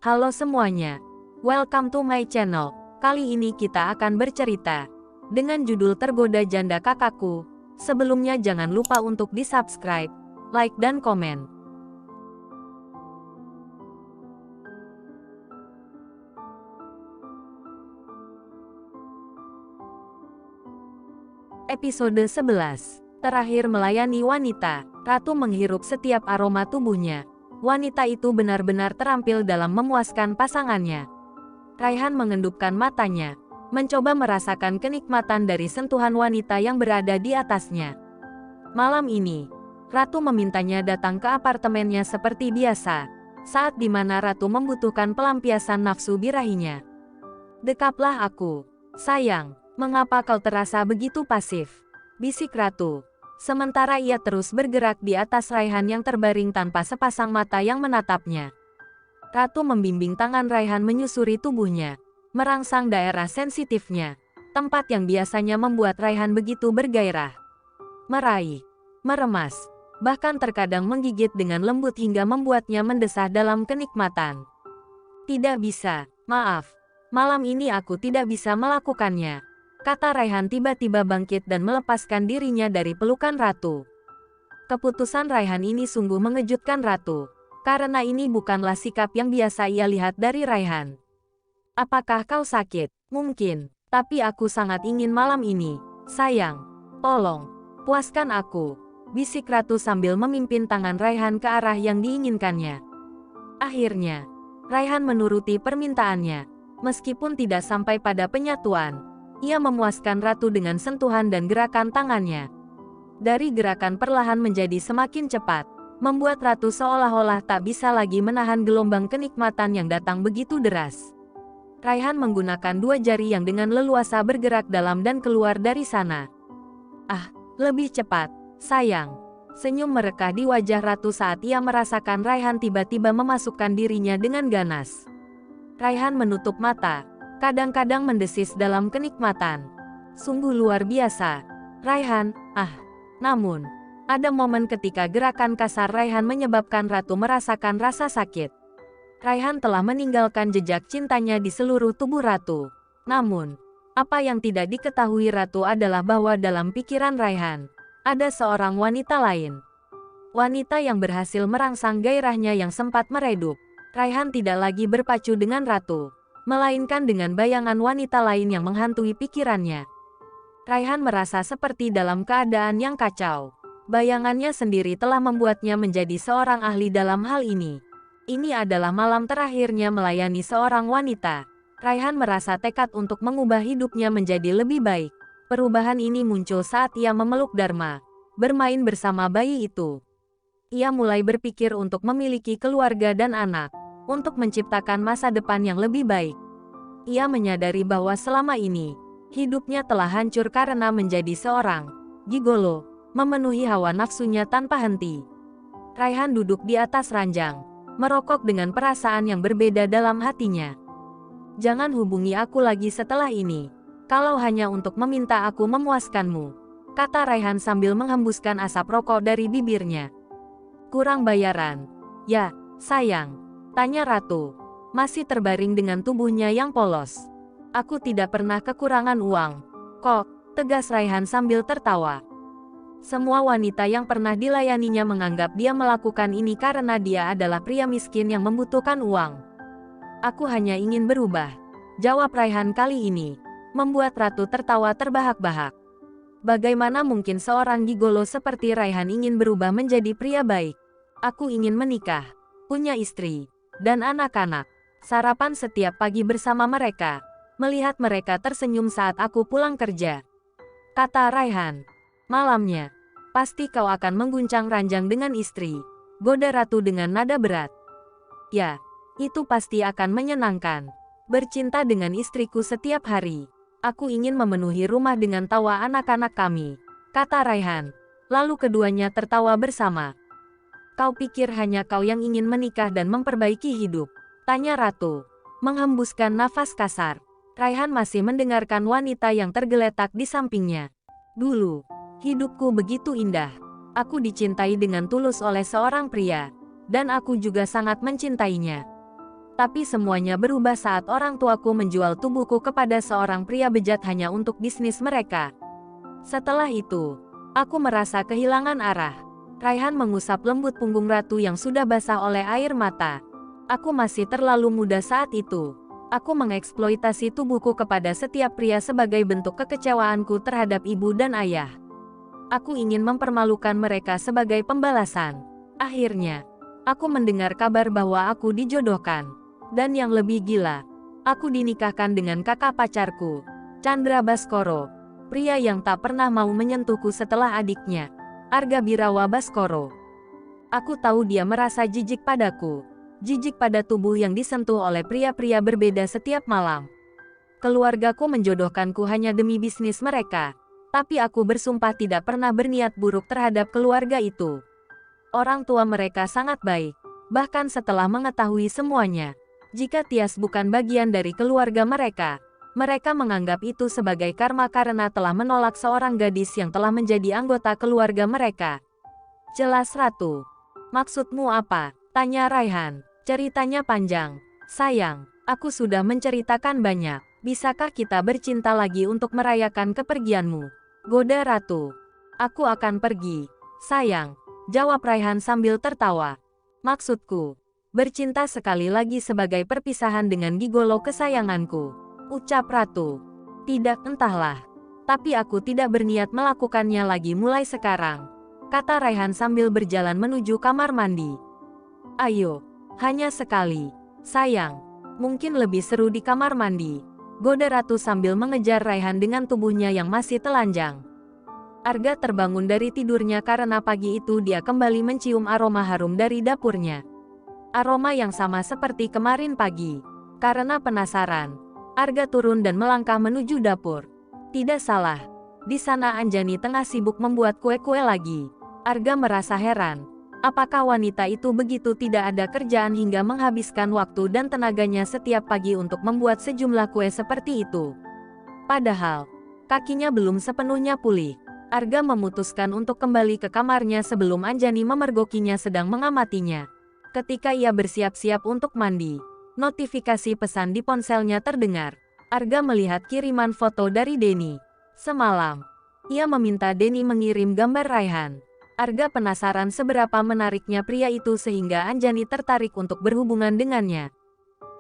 Halo semuanya, welcome to my channel. Kali ini kita akan bercerita dengan judul Tergoda Janda Kakakku. Sebelumnya jangan lupa untuk di-subscribe, like dan komen. Episode 11. Terakhir melayani wanita. Ratu menghirup setiap aroma tubuhnya. Wanita itu benar-benar terampil dalam memuaskan pasangannya. Raihan mengendupkan matanya, mencoba merasakan kenikmatan dari sentuhan wanita yang berada di atasnya. Malam ini, Ratu memintanya datang ke apartemennya seperti biasa, saat di mana Ratu membutuhkan pelampiasan nafsu birahinya. "Dekaplah aku, sayang, mengapa kau terasa begitu pasif?" bisik Ratu. Sementara ia terus bergerak di atas Raihan yang terbaring tanpa sepasang mata yang menatapnya. Ratu membimbing tangan Raihan menyusuri tubuhnya, merangsang daerah sensitifnya, tempat yang biasanya membuat Raihan begitu bergairah. Meraih, meremas, bahkan terkadang menggigit dengan lembut hingga membuatnya mendesah dalam kenikmatan. "Tidak bisa, maaf, malam ini aku tidak bisa melakukannya," kata Raihan tiba-tiba bangkit dan melepaskan dirinya dari pelukan Ratu. Keputusan Raihan ini sungguh mengejutkan Ratu, karena ini bukanlah sikap yang biasa ia lihat dari Raihan. "Apakah kau sakit? Mungkin, tapi aku sangat ingin malam ini, sayang. Tolong, puaskan aku," bisik Ratu sambil memimpin tangan Raihan ke arah yang diinginkannya. Akhirnya, Raihan menuruti permintaannya, meskipun tidak sampai pada penyatuan. Ia memuaskan Ratu dengan sentuhan dan gerakan tangannya. Dari gerakan perlahan menjadi semakin cepat, membuat Ratu seolah-olah tak bisa lagi menahan gelombang kenikmatan yang datang begitu deras. Raihan menggunakan dua jari yang dengan leluasa bergerak dalam dan keluar dari sana. "Ah, lebih cepat, sayang." Senyum merekah di wajah Ratu saat ia merasakan Raihan tiba-tiba memasukkan dirinya dengan ganas. Raihan menutup mata, kadang-kadang mendesis dalam kenikmatan. Sungguh luar biasa, Raihan, namun, ada momen ketika gerakan kasar Raihan menyebabkan Ratu merasakan rasa sakit. Raihan telah meninggalkan jejak cintanya di seluruh tubuh Ratu. Namun, apa yang tidak diketahui Ratu adalah bahwa dalam pikiran Raihan, ada seorang wanita lain. Wanita yang berhasil merangsang gairahnya yang sempat meredup. Raihan tidak lagi berpacu dengan Ratu, melainkan dengan bayangan wanita lain yang menghantui pikirannya. Raihan merasa seperti dalam keadaan yang kacau. Bayangannya sendiri telah membuatnya menjadi seorang ahli dalam hal ini. Ini adalah malam terakhirnya melayani seorang wanita. Raihan merasa tekad untuk mengubah hidupnya menjadi lebih baik. Perubahan ini muncul saat ia memeluk Dharma, bermain bersama bayi itu. Ia mulai berpikir untuk memiliki keluarga dan anak, untuk menciptakan masa depan yang lebih baik. Ia menyadari bahwa selama ini, hidupnya telah hancur karena menjadi seorang gigolo, memenuhi hawa nafsunya tanpa henti. Raihan duduk di atas ranjang, merokok dengan perasaan yang berbeda dalam hatinya. "Jangan hubungi aku lagi setelah ini, kalau hanya untuk meminta aku memuaskanmu," kata Raihan sambil menghembuskan asap rokok dari bibirnya. "Kurang bayaran?" "Ya, sayang," tanya Ratu, masih terbaring dengan tubuhnya yang polos. "Aku tidak pernah kekurangan uang kok," tegas Raihan sambil tertawa. Semua wanita yang pernah dilayaninya menganggap dia melakukan ini karena dia adalah pria miskin yang membutuhkan uang. "Aku hanya ingin berubah," jawab Raihan kali ini, membuat Ratu tertawa terbahak-bahak. Bagaimana mungkin seorang gigolo seperti Raihan ingin berubah menjadi pria baik? "Aku ingin menikah, punya istri, dan anak-anak, sarapan setiap pagi bersama mereka, melihat mereka tersenyum saat aku pulang kerja," kata Raihan. "Malamnya, pasti kau akan mengguncang ranjang dengan istri," goda Ratu dengan nada berat. "Ya, itu pasti akan menyenangkan. Bercinta dengan istriku setiap hari. Aku ingin memenuhi rumah dengan tawa anak-anak kami," kata Raihan. Lalu keduanya tertawa bersama. "Kau pikir hanya kau yang ingin menikah dan memperbaiki hidup?" tanya Ratu, menghembuskan nafas kasar. Raihan masih mendengarkan wanita yang tergeletak di sampingnya. "Dulu, hidupku begitu indah. Aku dicintai dengan tulus oleh seorang pria, dan aku juga sangat mencintainya. Tapi semuanya berubah saat orang tuaku menjual tubuhku kepada seorang pria bejat hanya untuk bisnis mereka. Setelah itu, aku merasa kehilangan arah. Raihan mengusap lembut punggung ratu yang sudah basah oleh air mata. Aku masih terlalu muda saat itu. Aku mengeksploitasi tubuhku kepada setiap pria sebagai bentuk kekecewaanku terhadap ibu dan ayah. Aku ingin mempermalukan mereka sebagai pembalasan. Akhirnya, aku mendengar kabar bahwa aku dijodohkan. Dan yang lebih gila, aku dinikahkan dengan kakak pacarku, Chandra Baskoro, pria yang tak pernah mau menyentuhku setelah adiknya, Arga Birawa Baskoro. Aku tahu dia merasa jijik padaku, jijik pada tubuh yang disentuh oleh pria-pria berbeda setiap malam. Keluargaku menjodohkanku hanya demi bisnis mereka, tapi aku bersumpah tidak pernah berniat buruk terhadap keluarga itu. Orang tua mereka sangat baik, bahkan setelah mengetahui semuanya. Jika Tias bukan bagian dari keluarga mereka, mereka menganggap itu sebagai karma karena telah menolak seorang gadis yang telah menjadi anggota keluarga mereka. Jelas Ratu. Maksudmu apa? Tanya Raihan. Ceritanya panjang. Sayang, aku sudah menceritakan banyak. Bisakah kita bercinta lagi untuk merayakan kepergianmu? Goda Ratu. Aku akan pergi. Sayang, jawab Raihan sambil tertawa. Maksudku, bercinta sekali lagi sebagai perpisahan dengan gigolo kesayanganku, ucap Ratu. Tidak, entahlah. Tapi aku tidak berniat melakukannya lagi mulai sekarang, kata Raihan sambil berjalan menuju kamar mandi. Ayo, hanya sekali. Sayang, mungkin lebih seru di kamar mandi, goda Ratu sambil mengejar Raihan dengan tubuhnya yang masih telanjang. Arga terbangun dari tidurnya karena pagi itu dia kembali mencium aroma harum dari dapurnya. Aroma yang sama seperti kemarin pagi. Karena penasaran, Arga turun dan melangkah menuju dapur. Tidak salah, di sana Anjani tengah sibuk membuat kue-kue lagi. Arga merasa heran. Apakah wanita itu begitu tidak ada kerjaan hingga menghabiskan waktu dan tenaganya setiap pagi untuk membuat sejumlah kue seperti itu? Padahal, kakinya belum sepenuhnya pulih. Arga memutuskan untuk kembali ke kamarnya sebelum Anjani memergokinya sedang mengamatinya. Ketika ia bersiap-siap untuk mandi, notifikasi pesan di ponselnya terdengar. Arga melihat kiriman foto dari Denny. Semalam, ia meminta Denny mengirim gambar Raihan. Arga penasaran seberapa menariknya pria itu sehingga Anjani tertarik untuk berhubungan dengannya.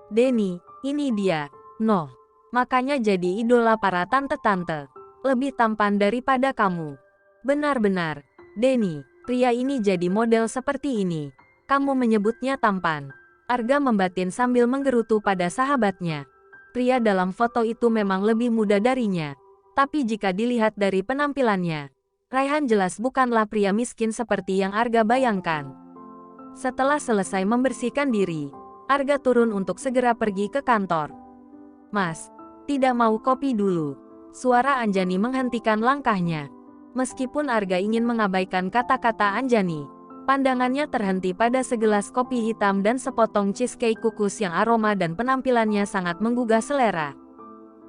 Denny, ini dia. Noh, makanya jadi idola para tante-tante. Lebih tampan daripada kamu. Benar-benar, Denny, pria ini jadi model seperti ini. Kamu menyebutnya tampan. Arga membatin sambil menggerutu pada sahabatnya. Pria dalam foto itu memang lebih muda darinya. Tapi jika dilihat dari penampilannya, Raihan jelas bukanlah pria miskin seperti yang Arga bayangkan. Setelah selesai membersihkan diri, Arga turun untuk segera pergi ke kantor. Mas, tidak mau kopi dulu? Suara Anjani menghentikan langkahnya. Meskipun Arga ingin mengabaikan kata-kata Anjani, pandangannya terhenti pada segelas kopi hitam dan sepotong cheesecake kukus yang aroma dan penampilannya sangat menggugah selera.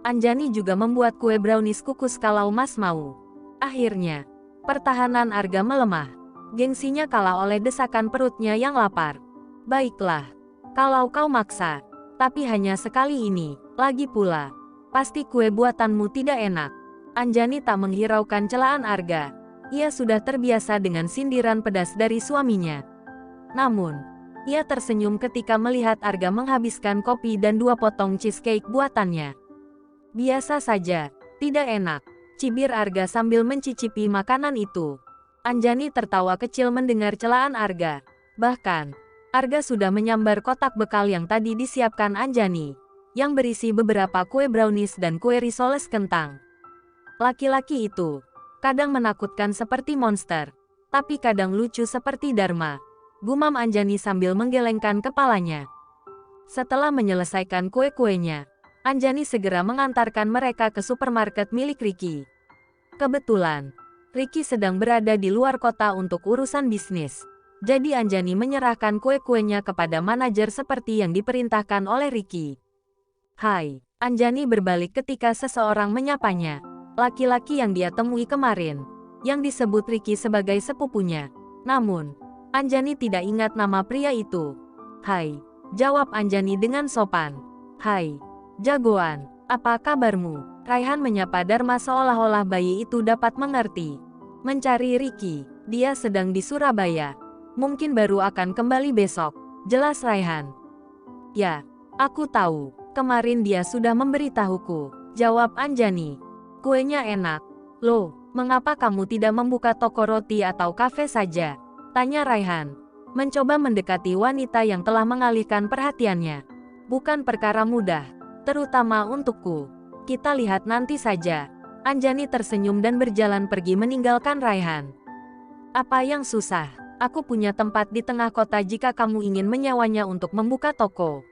Anjani juga membuat kue brownies kukus kalau Mas mau. Akhirnya, pertahanan Arga melemah. Gengsinya kalah oleh desakan perutnya yang lapar. Baiklah, kalau kau maksa, tapi hanya sekali ini. Lagi pula, pasti kue buatanmu tidak enak. Anjani tak menghiraukan celaan Arga. Ia sudah terbiasa dengan sindiran pedas dari suaminya. Namun, ia tersenyum ketika melihat Arga menghabiskan kopi dan 2 potong cheesecake buatannya. Biasa saja, tidak enak, cibir Arga sambil mencicipi makanan itu. Anjani tertawa kecil mendengar celaan Arga. Bahkan, Arga sudah menyambar kotak bekal yang tadi disiapkan Anjani, yang berisi beberapa kue brownies dan kue risoles kentang. Laki-laki itu kadang menakutkan seperti monster, tapi kadang lucu seperti Dharma, gumam Anjani sambil menggelengkan kepalanya. Setelah menyelesaikan kue-kuenya, Anjani segera mengantarkan mereka ke supermarket milik Ricky. Kebetulan, Ricky sedang berada di luar kota untuk urusan bisnis. Jadi Anjani menyerahkan kue-kuenya kepada manajer seperti yang diperintahkan oleh Ricky. Hai, Anjani berbalik ketika seseorang menyapanya. Laki-laki yang dia temui kemarin, yang disebut Ricky sebagai sepupunya. Namun, Anjani tidak ingat nama pria itu. Hai, Jawab Anjani dengan sopan. Hai, jagoan, apa kabarmu? Raihan menyapa Dharma seolah-olah bayi itu dapat mengerti. Mencari Ricky, dia sedang di Surabaya. Mungkin baru akan kembali besok, jelas Raihan. Ya, aku tahu, kemarin dia sudah memberitahuku, jawab Anjani. Kuenya enak. Loh, mengapa kamu tidak membuka toko roti atau kafe saja? Tanya Raihan, mencoba mendekati wanita yang telah mengalihkan perhatiannya. Bukan perkara mudah, terutama untukku. Kita lihat nanti saja. Anjani tersenyum dan berjalan pergi meninggalkan Raihan. Apa yang susah? Aku punya tempat di tengah kota jika kamu ingin menyewanya untuk membuka toko.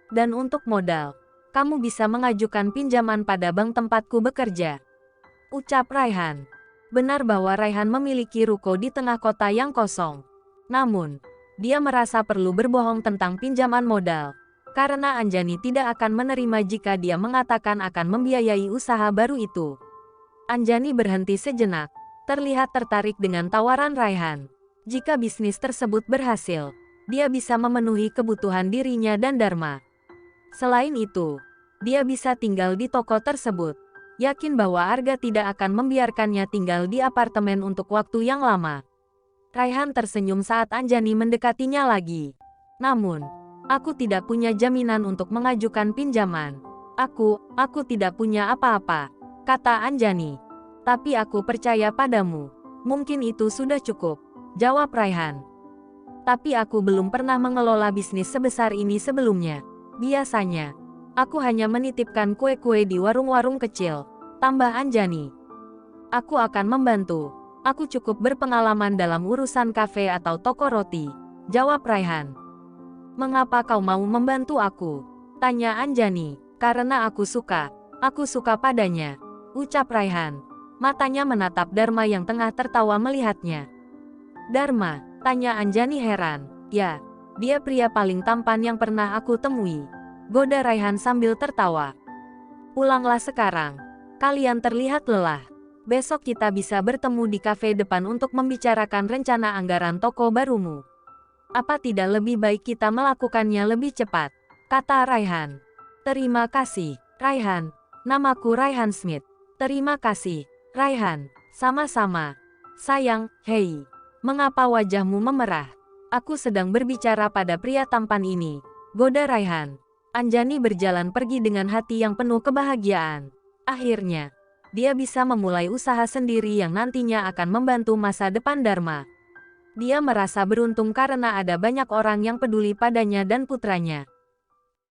Dan untuk modal, kamu bisa mengajukan pinjaman pada bank tempatku bekerja. Ucap Raihan. Benar bahwa Raihan memiliki ruko di tengah kota yang kosong. Namun, dia merasa perlu berbohong tentang pinjaman modal. Karena Anjani tidak akan menerima jika dia mengatakan akan membiayai usaha baru itu. Anjani berhenti sejenak, terlihat tertarik dengan tawaran Raihan. Jika bisnis tersebut berhasil, dia bisa memenuhi kebutuhan dirinya dan Dharma. Selain itu, dia bisa tinggal di toko tersebut. Yakin bahwa Arga tidak akan membiarkannya tinggal di apartemen untuk waktu yang lama. Raihan tersenyum saat Anjani mendekatinya lagi. Namun, aku tidak punya jaminan untuk mengajukan pinjaman. Aku tidak punya apa-apa, kata Anjani. Tapi aku percaya padamu. Mungkin itu sudah cukup, jawab Raihan. Tapi aku belum pernah mengelola bisnis sebesar ini sebelumnya. Biasanya, aku hanya menitipkan kue-kue di warung-warung kecil, tambah Anjani. Aku akan membantu. Aku cukup berpengalaman dalam urusan kafe atau toko roti, jawab Raihan. Mengapa kau mau membantu aku? Tanya Anjani. Karena aku suka padanya, ucap Raihan. Matanya menatap Dharma yang tengah tertawa melihatnya. Dharma, tanya Anjani heran. Ya, dia pria paling tampan yang pernah aku temui, goda Raihan sambil tertawa. Pulanglah sekarang. Kalian terlihat lelah. Besok kita bisa bertemu di kafe depan untuk membicarakan rencana anggaran toko barumu. Apa tidak lebih baik kita melakukannya lebih cepat? Kata Raihan. Terima kasih, Raihan. Namaku Raihan Smith. Terima kasih, Raihan. Sama-sama. Sayang, hei. Mengapa wajahmu memerah? Aku sedang berbicara pada pria tampan ini, goda Raihan. Anjani berjalan pergi dengan hati yang penuh kebahagiaan. Akhirnya, dia bisa memulai usaha sendiri yang nantinya akan membantu masa depan Dharma. Dia merasa beruntung karena ada banyak orang yang peduli padanya dan putranya.